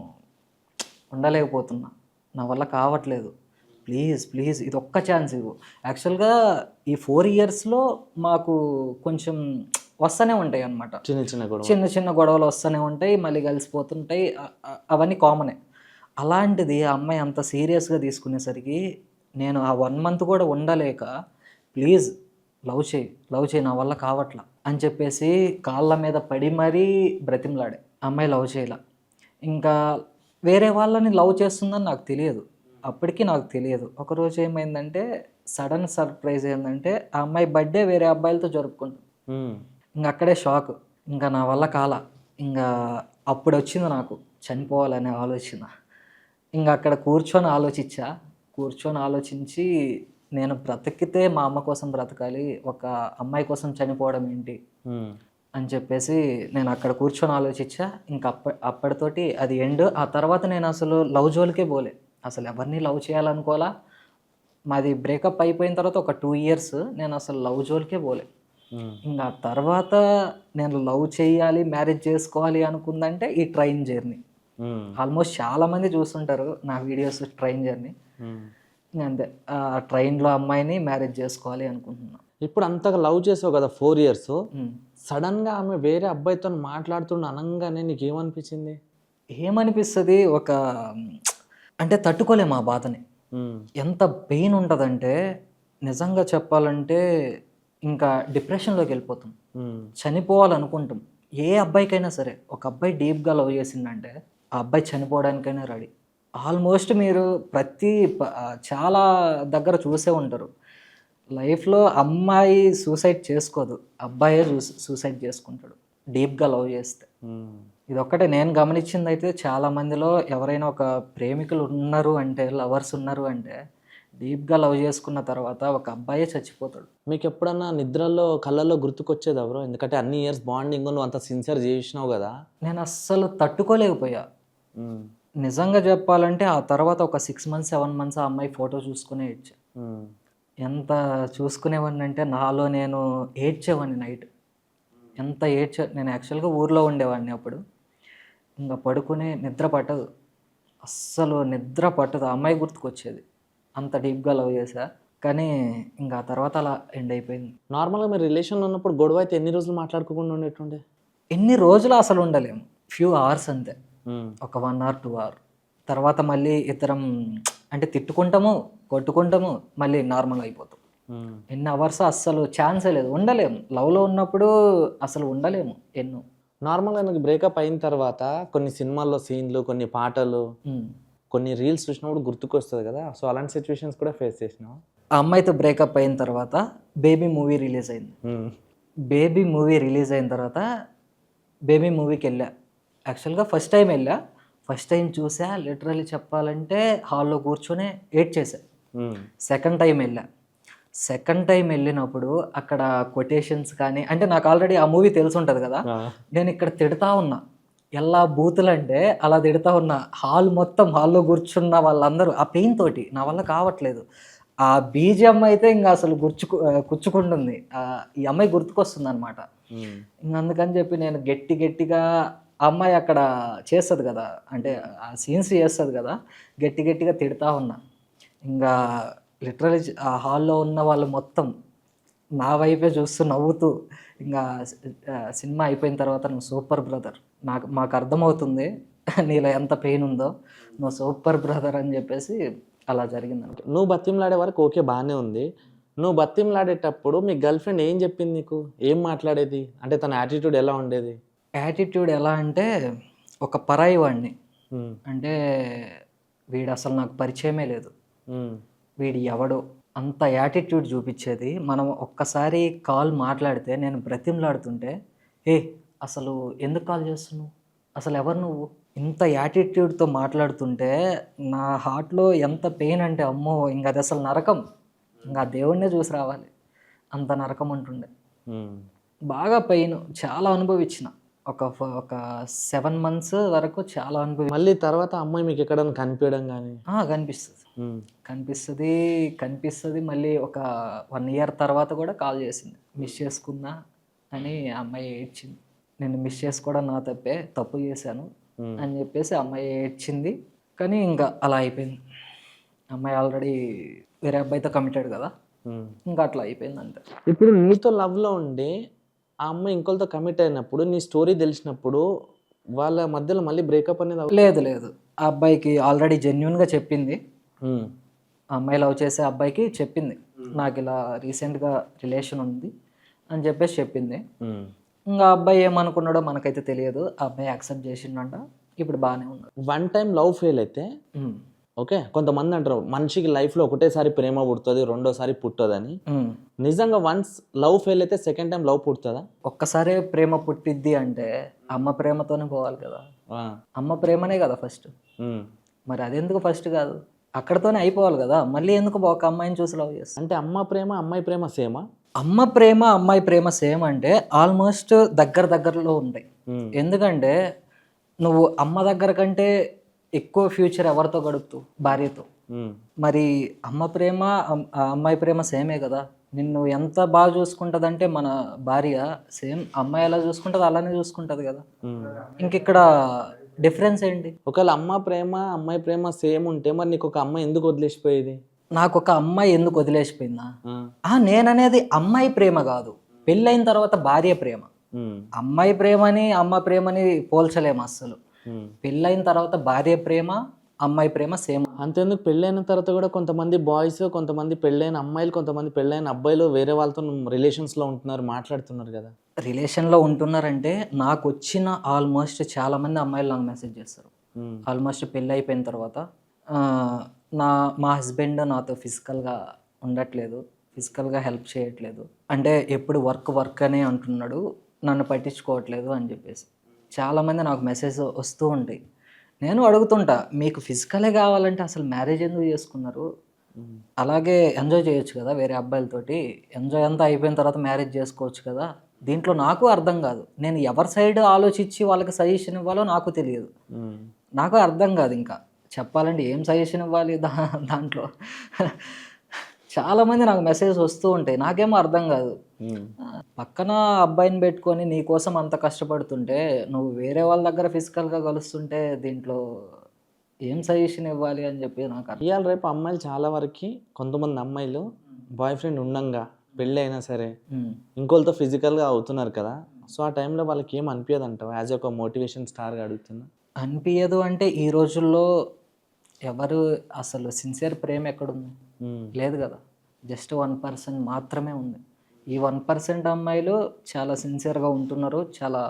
ఉండలేకపోతున్నా, నా వల్ల కావట్లేదు, ప్లీజ్ ఇది ఒక్క ఛాన్స్ ఇవ్వు. యాక్చువల్గా ఈ 4 yearsలో మాకు కొంచెం వస్తూనే ఉంటాయి అన్నమాట, చిన్న గొడవలు వస్తూనే ఉంటాయి, మళ్ళీ కలిసిపోతుంటాయి, అవన్నీ కామనే. అలాంటిది ఆ అమ్మాయి అంత సీరియస్గా తీసుకునేసరికి నేను ఆ 1 month కూడా ఉండలేక, ప్లీజ్ లవ్ చేయి నా వల్ల కావట్లా అని చెప్పేసి కాళ్ళ మీద పడి మరీ బ్రతిమలాడే. అమ్మాయి లవ్ చేయలా. ఇంకా వేరే వాళ్ళని లవ్ చేస్తుందని నాకు తెలియదు, అప్పటికి నాకు తెలియదు. ఒకరోజు ఏమైందంటే, సడన్ సర్ప్రైజ్ ఏంటంటే, ఆ అమ్మాయి బర్త్డే వేరే అబ్బాయిలతో జరుపుకుంటాం. ఇంకా అక్కడే షాక్. ఇంకా నా వల్ల కాల. ఇంకా అప్పుడు వచ్చింది నాకు చనిపోవాలనే ఆలోచన. ఇంకా అక్కడ కూర్చొని ఆలోచించి నేను బ్రతికితే మా అమ్మ కోసం బ్రతకాలి, ఒక అమ్మాయి కోసం చనిపోవడం ఏంటి అని చెప్పేసి నేను అక్కడ కూర్చొని ఆలోచించా. ఇంకా అప్పటితోటి అది ఎండ్. ఆ తర్వాత నేను అసలు లవ్ జోలికే పోలే, అసలు ఎవరిని లవ్ చేయాలనుకోవాలా. మాది బ్రేకప్ అయిపోయిన తర్వాత ఒక 2 years నేను అసలు లవ్ జోలికే పోలే. ఇంకా తర్వాత నేను లవ్ చేయాలి, మ్యారేజ్ చేసుకోవాలి అనుకుందంటే ఈ ట్రైన్ జర్నీ. ఆల్మోస్ట్ చాలామంది చూస్తుంటారు నా వీడియోస్, ట్రైన్ జర్నీ. అంతే, ఆ ట్రైన్లో అమ్మాయిని మ్యారేజ్ చేసుకోవాలి అనుకుంటున్నా. ఇప్పుడు అంతగా లవ్ చేసావు కదా 4 years, సడన్గా ఆమె వేరే అబ్బాయితో మాట్లాడుతున్న అనగానే నీకు ఏమనిపించింది? ఏమనిపిస్తుంది, అంటే తట్టుకోలేము ఆ బాధని. ఎంత పెయిన్ ఉంటుందంటే, నిజంగా చెప్పాలంటే ఇంకా డిప్రెషన్లోకి వెళ్ళిపోతాం, చనిపోవాలనుకుంటాం. ఏ అబ్బాయికైనా సరే, ఒక అబ్బాయి డీప్గా లవ్ చేసిందంటే ఆ అబ్బాయి చనిపోవడానికైనా రెడీ. ఆల్మోస్ట్ మీరు చాలా దగ్గర చూసే ఉంటారు, లైఫ్లో అమ్మాయి సూసైడ్ చేసుకోదు, అబ్బాయే సూసైడ్ చేసుకుంటాడు డీప్గా లవ్ చేస్తే. ఇదొక్కటే నేను గమనించింది. అయితే చాలామందిలో ఎవరైనా ఒక ప్రేమికులు ఉన్నారు అంటే, లవర్స్ ఉన్నారు అంటే, డీప్గా లవ్ చేసుకున్న తర్వాత ఒక అబ్బాయే చచ్చిపోతాడు. మీకు ఎప్పుడన్నా నిద్రలో కళ్ళల్లో గుర్తుకొచ్చేది ఎవరో? ఎందుకంటే అన్ని ఇయర్స్ బాండింగ్ నువ్వు అంత సిన్సియర్ చేసినావు కదా. నేను అస్సలు తట్టుకోలేకపోయా నిజంగా చెప్పాలంటే. ఆ తర్వాత ఒక 6 months 7 months ఆ అమ్మాయి ఫోటో చూసుకునే ఏడ్చా. ఎంత చూసుకునేవాడిని అంటే, నాలో నేను ఏడ్చేవాడిని నైట్. ఎంత నేను యాక్చువల్గా ఊర్లో ఉండేవాడిని అప్పుడు. ఇంకా పడుకునే నిద్ర పట్టదు, అస్సలు నిద్ర పట్టదు. ఆ అమ్మాయి గుర్తుకొచ్చేది, అంత డీప్గా లవ్ చేసా. కానీ ఇంకా తర్వాత అలా ఎండ్ అయిపోయింది. నార్మల్గా మీరు రిలేషన్లో ఉన్నప్పుడు గొడవ అయితే ఎన్ని రోజులు మాట్లాడుకోకుండా ఉండేటుండే? ఎన్ని రోజులు అసలు ఉండలేము, few hours అంతే, ఒక 1 or 2 hours. తర్వాత మళ్ళీ ఇద్దరం అంటే తిట్టుకుంటాము, కొట్టుకుంటాము, మళ్ళీ నార్మల్ అయిపోతాం. ఎన్ని అవర్స్ అస్సలు ఛాన్సే లేదు, ఉండలేము. లవ్లో ఉన్నప్పుడు అసలు ఉండలేము. నార్మల్గా నాకు బ్రేకప్ అయిన తర్వాత కొన్ని సినిమాల్లో సీన్లు, కొన్ని పాటలు, కొన్ని రీల్స్ చూసినప్పుడు గుర్తుకొస్తుంది కదా. సో అలాంటి సిచ్యువేషన్స్ కూడా ఫేస్ చేసినావు? ఆ అమ్మాయితో బ్రేకప్ అయిన తర్వాత బేబీ మూవీ రిలీజ్ అయింది. బేబీ మూవీ రిలీజ్ అయిన తర్వాత బేబీ మూవీకి వెళ్ళా. యాక్చువల్గా ఫస్ట్ టైం చూసా. లిటరల్లీ చెప్పాలంటే హాల్లో కూర్చొని ఏడ్చేసా. సెకండ్ టైం వెళ్ళినప్పుడు అక్కడ కొటేషన్స్ కానీ, అంటే నాకు ఆల్రెడీ ఆ మూవీ తెలిసి ఉంటుంది కదా. నేను ఇక్కడ తిడతా ఉన్నా, ఎలా బూతులు అంటే అలా తిడతా ఉన్నా. హాల్లో కూర్చున్న వాళ్ళందరూ ఆ పెయిన్ తోటి నా వల్ల కావట్లేదు. ఆ బీజిఎం అయితే ఇంకా అసలు కూర్చుకుంటుంది, ఈ అమ్మాయి గుర్తుకొస్తుంది అనమాట. ఇంకా అందుకని చెప్పి నేను గట్టిగా ఆ అమ్మాయి అక్కడ చేస్తుంది కదా, అంటే ఆ సీన్స్ చేస్తుంది కదా, గట్టిగా తిడతా ఉన్నా. ఇంకా లిటరలీ ఆ హాల్లో ఉన్న వాళ్ళు మొత్తం నా వైపే చూస్తూ నవ్వుతూ, ఇంకా సినిమా అయిపోయిన తర్వాత నువ్వు సూపర్ బ్రదర్, మాకు అర్థమవుతుంది నీలో ఎంత పెయిన్ ఉందో, నువ్వు సూపర్ బ్రదర్ అని చెప్పేసి అలా జరిగిందంట. నువ్వు బతిమలాడే వరకు ఓకే బాగానే ఉంది. నువ్వు బతిమలాడేటప్పుడు మీ గర్ల్ ఫ్రెండ్ ఏం చెప్పింది నీకు? ఏం మాట్లాడేది? అంటే తన యాటిట్యూడ్ ఎలా ఉండేది? యాటిట్యూడ్ ఎలా అంటే ఒక పరాయి వాడిని, ఉమ్, అంటే వీడు అసలు నాకు పరిచయమే లేదు, ఉమ్, వీడు ఎవడో అంత యాటిట్యూడ్ చూపించేది. మనం ఒక్కసారి కాల్ మాట్లాడితే నేను బ్రతిమలాడుతుంటే, ఏ అసలు ఎందుకు కాల్ చేస్తున్నావు, అసలు ఎవరు నువ్వు, ఇంత యాటిట్యూడ్తో మాట్లాడుతుంటే నా హార్ట్లో ఎంత పెయిన్ అంటే అమ్మో ఇంకా అది అసలు నరకం, ఇంకా దేవుడినే చూసి రావాలి, అంత నరకం అంటుండే. ఉమ్. బాగా పెయిన్ చాలా అనుభవించిన, ఒక 7 months వరకు చాలా మళ్ళీ తర్వాత అమ్మాయి మీకు ఎక్కడైనా కనిపించడం కానీ? కనిపిస్తుంది కనిపిస్తుంది మళ్ళీ ఒక 1 year తర్వాత కూడా కాల్ చేసింది, మిస్ చేసుకున్నా అని ఆ అమ్మాయి ఏడ్చింది. నేను మిస్ చేసుకోవడం నా తప్పు చేశాను అని చెప్పేసి అమ్మాయి ఏడ్చింది. కానీ ఇంకా అలా అయిపోయింది. అమ్మాయి ఆల్రెడీ వేరే అబ్బాయితో కమిటెడ్ కదా, ఇంకా అట్లా అయిపోయింది అంతే. ఇప్పుడు నీతో లవ్లో ఉండి ఆ అమ్మాయి ఇంకోళ్ళతో కమిట్ అయినప్పుడు నీ స్టోరీ తెలిసినప్పుడు వాళ్ళ మధ్యలో మళ్ళీ బ్రేకప్ అనేది లేదు ఆ అబ్బాయికి ఆల్రెడీ జెన్యున్గా చెప్పింది. ఆ అమ్మాయి లవ్ చేసే అబ్బాయికి చెప్పింది, నాకు ఇలా రీసెంట్గా రిలేషన్ ఉంది అని చెప్పేసి చెప్పింది. ఇంకా అబ్బాయి ఏమనుకున్నాడో మనకైతే తెలియదు. ఆ అబ్బాయి యాక్సెప్ట్ చేసిండంట, ఇప్పుడు బాగానే ఉన్నాడు. వన్ టైం లవ్ ఫెయిల్ అయితే ఓకే, కొంతమంది అంటారు మనిషికి లైఫ్లో ఒకటేసారి ప్రేమ పుడుతుంది, రెండోసారి పుట్టదని. నిజంగా వన్స్ లవ్ ఫెయిల్ అయితే సెకండ్ టైం లవ్ పుడుతుందా? ఒక్కసారే ప్రేమ పుట్టిద్ది అంటే అమ్మ ప్రేమతోనే పోవాలి కదా, అమ్మ ప్రేమనే కదా ఫస్ట్. మరి అదెందుకు ఫస్ట్ కాదు, అక్కడతోనే అయిపోవాలి కదా, మళ్ళీ ఎందుకు ఒక అమ్మాయిని చూసి లవ్ చేస్తా? అంటే అమ్మ ప్రేమ అమ్మాయి ప్రేమ సేమా? అమ్మ ప్రేమ అమ్మాయి ప్రేమ సేమ్ అంటే ఆల్మోస్ట్ దగ్గరలో ఉంటాయి. ఎందుకంటే నువ్వు అమ్మ దగ్గర కంటే ఎక్కువ ఫ్యూచర్ ఎవరితో గడుపుతావు? భార్యతో. మరి అమ్మ ప్రేమ అమ్మాయి ప్రేమ సేమే కదా. నిన్ను ఎంత బాగా చూసుకుంటుందంటే మన భార్య సేమ్ అమ్మాయి ఎలా చూసుకుంటుంది అలానే చూసుకుంటుంది కదా. ఇంకిక్కడ డిఫరెన్స్ ఏంటి? ఒకవేళ అమ్మ ప్రేమ అమ్మాయి ప్రేమ సేమ్ ఉంటే మరి నీకు ఒక అమ్మాయి ఎందుకు వదిలేసిపోయేది? నాకు ఒక అమ్మాయి ఎందుకు వదిలేసిపోయిందా? నేననేది అమ్మాయి ప్రేమ కాదు, పెళ్ళైన తర్వాత భార్య ప్రేమ. అమ్మాయి ప్రేమని అమ్మ ప్రేమని పోల్చలేము అస్సలు. పెళ్ళైన తర్వాత భార్య ప్రేమ అమ్మాయి ప్రేమ సేమ్. అంతేందుకు, పెళ్ళైన తర్వాత కూడా కొంతమంది బాయ్స్, కొంతమంది పెళ్ళైన అమ్మాయిలు, కొంతమంది పెళ్ళైన అబ్బాయిలు వేరే వాళ్ళతో రిలేషన్స్లో ఉంటున్నారు, మాట్లాడుతున్నారు కదా. రిలేషన్లో ఉంటున్నారంటే నాకు వచ్చిన ఆల్మోస్ట్ చాలామంది అమ్మాయిలు నాకు మెసేజ్ చేస్తారు. ఆల్మోస్ట్ పెళ్ళి అయిపోయిన తర్వాత మా హస్బెండ్ నాతో ఫిజికల్గా ఉండట్లేదు, ఫిజికల్గా హెల్ప్ చేయట్లేదు, అంటే ఎప్పుడు వర్క్ అనే అంటున్నాడు, నన్ను పట్టించుకోవట్లేదు అని చెప్పేసి చాలామంది నాకు మెసేజ్ వస్తూ ఉంటాయి. నేను అడుగుతుంటా, మీకు ఫిజికలే కావాలంటే అసలు మ్యారేజ్ ఎందుకు చేసుకున్నారు? అలాగే ఎంజాయ్ చేయొచ్చు కదా వేరే అబ్బాయిలతోటి, ఎంజాయ్ అంతా అయిపోయిన తర్వాత మ్యారేజ్ చేసుకోవచ్చు కదా. దీంట్లో నాకు అర్థం కాదు, నేను ఎవరి సైడ్ ఆలోచించి వాళ్ళకి సజెషన్ ఇవ్వాలో నాకు తెలియదు, నాకు అర్థం కాదు. ఇంకా చెప్పాలంటే ఏం సజెషన్ ఇవ్వాలి దాంట్లో చాలామంది నాకు మెసేజ్ వస్తూ ఉంటాయి, నాకేమో అర్థం కాదు. పక్కన అబ్బాయిని పెట్టుకొని నీ కోసం అంత కష్టపడుతుంటే నువ్వు వేరే వాళ్ళ దగ్గర ఫిజికల్గా కలుస్తుంటే దీంట్లో ఏం సజెషన్ ఇవ్వాలి అని చెప్పి నాకు అర్థం. ఇవాళ రేపు అమ్మాయిలు చాలా వరకు, కొంతమంది అమ్మాయిలు బాయ్ ఫ్రెండ్ ఉండంగా పెళ్ళి అయినా సరే ఇంకోళ్ళతో ఫిజికల్గా అవుతున్నారు కదా. సో ఆ టైంలో వాళ్ళకి ఏం అనిపించదు అంటావు? యాజ్ ఒక మోటివేషన్ స్టార్గా అడుగుతున్నా. అనిపించదు అంటే ఈ రోజుల్లో ఎవరు అసలు సిన్సియర్ ప్రేమ ఎక్కడుంది? లేదు కదా, జస్ట్ 1% మాత్రమే ఉంది. ఈ 1% అమ్మాయిలు చాలా సిన్సియర్గా ఉంటున్నారు, చాలా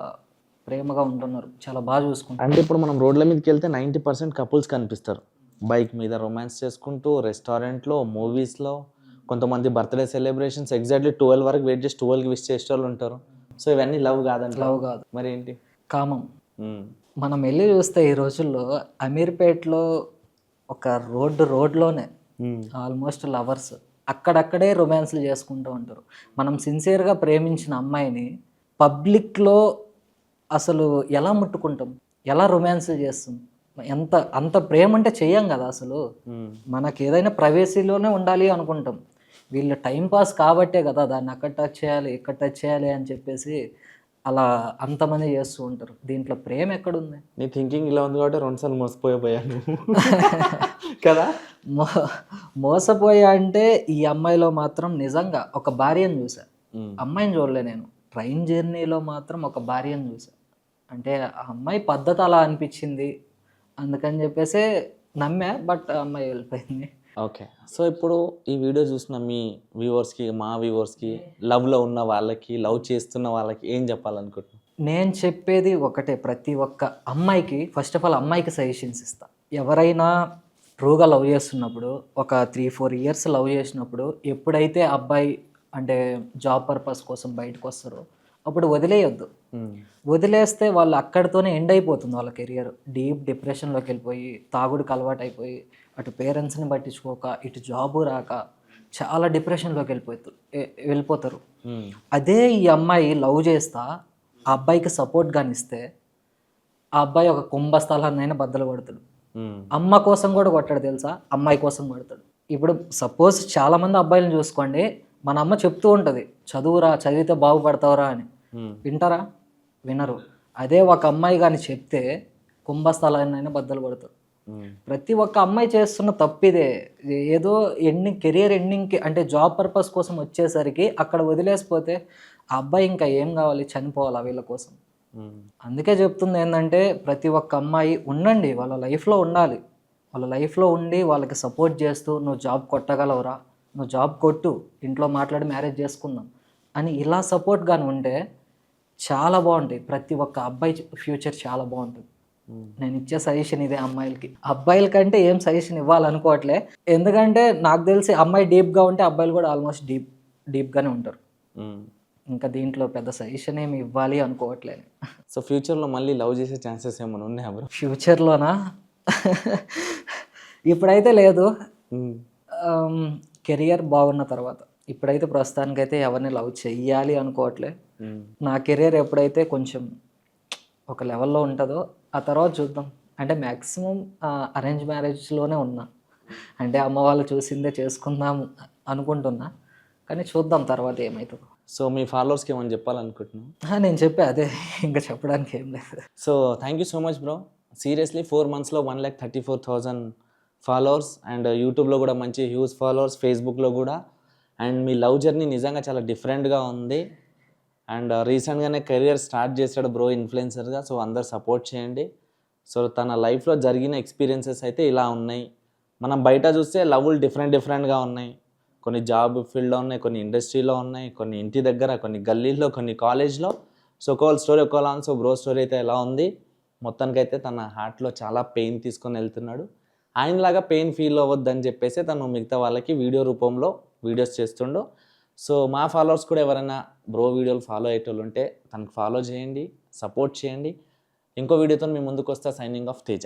ప్రేమగా ఉంటున్నారు, చాలా బాగా చూసుకుంటారు. అంటే ఇప్పుడు మనం రోడ్ల మీదకి వెళ్తే 90% కపుల్స్ కనిపిస్తారు, బైక్ మీద రొమాన్స్ చేసుకుంటూ, రెస్టారెంట్లో, మూవీస్లో, కొంతమంది బర్త్డే సెలబ్రేషన్స్ ఎగ్జాక్ట్లీ 12 వరకు వెయిట్ చేసి 12కి విష్ చేసే వాళ్ళు ఉంటారు. సో ఇవన్నీ లవ్ కాదండి? లవ్ కాదు, మరి ఏంటి? కామం. మనం వెళ్ళి చూస్తే ఈ రోజుల్లో అమీర్పేట్లో ఒక రోడ్లోనే ఆల్మోస్ట్ లవర్స్ అక్కడక్కడే రొమాన్స్లు చేసుకుంటూ ఉంటారు. మనం సిన్సియర్గా ప్రేమించిన అమ్మాయిని పబ్లిక్లో అసలు ఎలా ముట్టుకుంటాం, ఎలా రొమాన్స్లు చేస్తాం? అంత ప్రేమ అంటే చెయ్యం కదా అసలు. మనకి ఏదైనా ప్రైవసీలోనే ఉండాలి అనుకుంటాం. వీళ్ళు టైంపాస్ కాబట్టే కదా దాన్ని అక్కడ టచ్ చేయాలి, ఇక్కడ టచ్ చేయాలి అని చెప్పేసి అలా అంతమంది చేస్తూ ఉంటారు. దీంట్లో ప్రేమ ఎక్కడుంది? నీ థింకింగ్ ఇలా ఉంది కాబట్టి 2 సార్లు మోసపోయాను కదా. మోసపోయా అంటే ఈ అమ్మాయిలో మాత్రం నిజంగా ఒక భార్యను చూసా, అమ్మాయిని చూడలే నేను. ట్రైన్ జర్నీలో మాత్రం ఒక భార్యను చూసా. అంటే ఆ అమ్మాయి పద్ధతి అలా అనిపించింది, అందుకని చెప్పేసి నమ్మా. బట్ ఆ అమ్మాయి వెళ్ళిపోయింది. ఓకే. సో ఇప్పుడు ఈ వీడియో చూసిన మీ వ్యూవర్స్కి, మా వ్యూవర్స్కి, లవ్లో ఉన్న వాళ్ళకి, లవ్ చేస్తున్న వాళ్ళకి ఏం చెప్పాలనుకుంటున్నాను? నేను చెప్పేది ఒకటే, ప్రతి ఒక్క అమ్మాయికి ఫస్ట్ ఆఫ్ ఆల్ అమ్మాయికి సజెషన్స్ ఇస్తా. ఎవరైనా ట్రూగా లవ్ చేస్తున్నప్పుడు ఒక 3-4 ఇయర్స్ లవ్ చేసినప్పుడు ఎప్పుడైతే అబ్బాయి అంటే జాబ్ పర్పస్ కోసం బయటకు వస్తారో అప్పుడు వదిలేయొద్దు. వదిలేస్తే వాళ్ళు అక్కడితోనే ఎండ్ అయిపోతుంది వాళ్ళ కెరియర్. డీప్ డిప్రెషన్లోకి వెళ్ళిపోయి తాగుడికి అలవాటు అయిపోయి అటు పేరెంట్స్ని పట్టించుకోక ఇటు జాబు రాక చాలా డిప్రెషన్లోకి వెళ్ళిపోతారు. అదే ఈ అమ్మాయి లవ్ చేస్తా ఆ అబ్బాయికి సపోర్ట్ కానీ ఇస్తే ఆ అబ్బాయి ఒక కుంభస్థలాన్నైనా బద్దలు కొడతాడు. అమ్మ కోసం కూడా కొట్టాడు తెలుసా, అమ్మాయి కోసం కొడతాడు. ఇప్పుడు సపోజ్ చాలామంది అబ్బాయిలను చూసుకోండి, మన అమ్మ చెప్తూ ఉంటుంది చదువురా, చదివితే బాగుపడతావురా అని. వింటారా? వినరు. అదే ఒక అమ్మాయి కానీ చెప్తే కుంభస్థలాన్నైనా బద్దలు కొడతారు. ప్రతి ఒక్క అమ్మాయి చేస్తున్న తప్పిదే. ఏదో కెరియర్ ఎండింగ్కి అంటే జాబ్ పర్పస్ కోసం వచ్చేసరికి అక్కడ వదిలేసిపోతే ఆ అబ్బాయి ఇంకా ఏం కావాలి, చనిపోవాలా వీళ్ళ కోసం. అందుకే చెప్తుంది ఏంటంటే ప్రతి ఒక్క అమ్మాయి ఉండండి, వాళ్ళ లైఫ్లో ఉండాలి. వాళ్ళ లైఫ్లో ఉండి వాళ్ళకి సపోర్ట్ చేస్తూ నువ్వు జాబ్ కొట్టగలవురా, నువ్వు జాబ్ కొట్టు, ఇంట్లో మాట్లాడి మ్యారేజ్ చేసుకుందాం అని ఇలా సపోర్ట్ కానీ ఉంటే చాలా బాగుంటాయి. ప్రతి ఒక్క అబ్బాయి ఫ్యూచర్ చాలా బాగుంటుంది. నేను ఇచ్చే సజెషన్ ఇదే అమ్మాయిలకి. అబ్బాయిల కంటే ఏం సజెషన్ ఇవ్వాలనుకోవట్లే, ఎందుకంటే నాకు తెలిసి అమ్మాయి డీప్గా ఉంటే అబ్బాయిలు కూడా ఆల్మోస్ట్ డీప్గానే ఉంటారు. ఇంకా దీంట్లో పెద్ద సజెషన్ ఏమి ఇవ్వాలి అనుకోవట్లేదు. సో ఫ్యూచర్లో మళ్ళీ లవ్ చేసే ఛాన్సెస్ ఏమైనా ఉన్నాయా బ్రో? ఫ్యూచర్లోనా? ఇప్పుడైతే లేదు, కెరియర్ బాగున్న తర్వాత. ఇప్పుడైతే ప్రస్తుతానికైతే ఎవరిని లవ్ చెయ్యాలి అనుకోవట్లే. నా కెరియర్ ఎప్పుడైతే కొంచెం ఒక లెవెల్లో ఉంటుందో ఆ తర్వాత చూద్దాం. అంటే మ్యాక్సిమం అరేంజ్ మ్యారేజ్లోనే ఉన్నా, అంటే అమ్మ వాళ్ళు చూసిందే చేసుకుందాం అనుకుంటున్నా, కానీ చూద్దాం తర్వాత ఏమవుతుందో. సో మీ ఫాలోవర్స్కి ఏమైనా చెప్పాలనుకుంటున్నాను? నేను చెప్పే అదే, ఇంకా చెప్పడానికి ఏం లేదు. So thank you so much bro. Seriously 4 monthsలో 1,34,000 followers, and యూట్యూబ్లో కూడా మంచి హ్యూజ్ ఫాలోవర్స్, ఫేస్బుక్లో కూడా. అండ్ మీ లవ్ జర్నీ నిజంగా చాలా డిఫరెంట్గా ఉంది. అండ్ రీసెంట్గానే కెరియర్ స్టార్ట్ చేశాడు బ్రో ఇన్ఫ్లుయెన్సర్గా. సో అందరు సపోర్ట్ చేయండి. సో తన లైఫ్లో జరిగిన ఎక్స్పీరియన్సెస్ అయితే ఇలా ఉన్నాయి. మనం బయట చూస్తే లవ్లు డిఫరెంట్గా ఉన్నాయి. కొన్ని జాబ్ ఫీల్డ్లో ఉన్నాయి, కొన్ని ఇండస్ట్రీలో ఉన్నాయి, కొన్ని ఇంటి దగ్గర, కొన్ని గల్లీల్లో, కొన్ని కాలేజ్లో. సో ఒక్కొక్క స్టోరీ ఒక్కోలా. సో బ్రో స్టోరీ అయితే ఎలా ఉంది, మొత్తానికైతే తన హార్ట్లో చాలా పెయిన్ తీసుకొని వెళ్తున్నాడు. ఆయనలాగా పెయిన్ ఫీల్ అవ్వద్దని చెప్పేసి తను మిగతా వాళ్ళకి వీడియో రూపంలో వీడియోస్ చేస్తుండు. సో మా ఫాలోవర్స్ కూడా ఎవరైనా బ్రో వీడియోలు ఫాలో అయ్యేటోళ్ళు ఉంటే తనకు ఫాలో చేయండి, సపోర్ట్ చేయండి. ఇంకో వీడియోతో మీ ముందుకు వస్తా. Signing off Teja.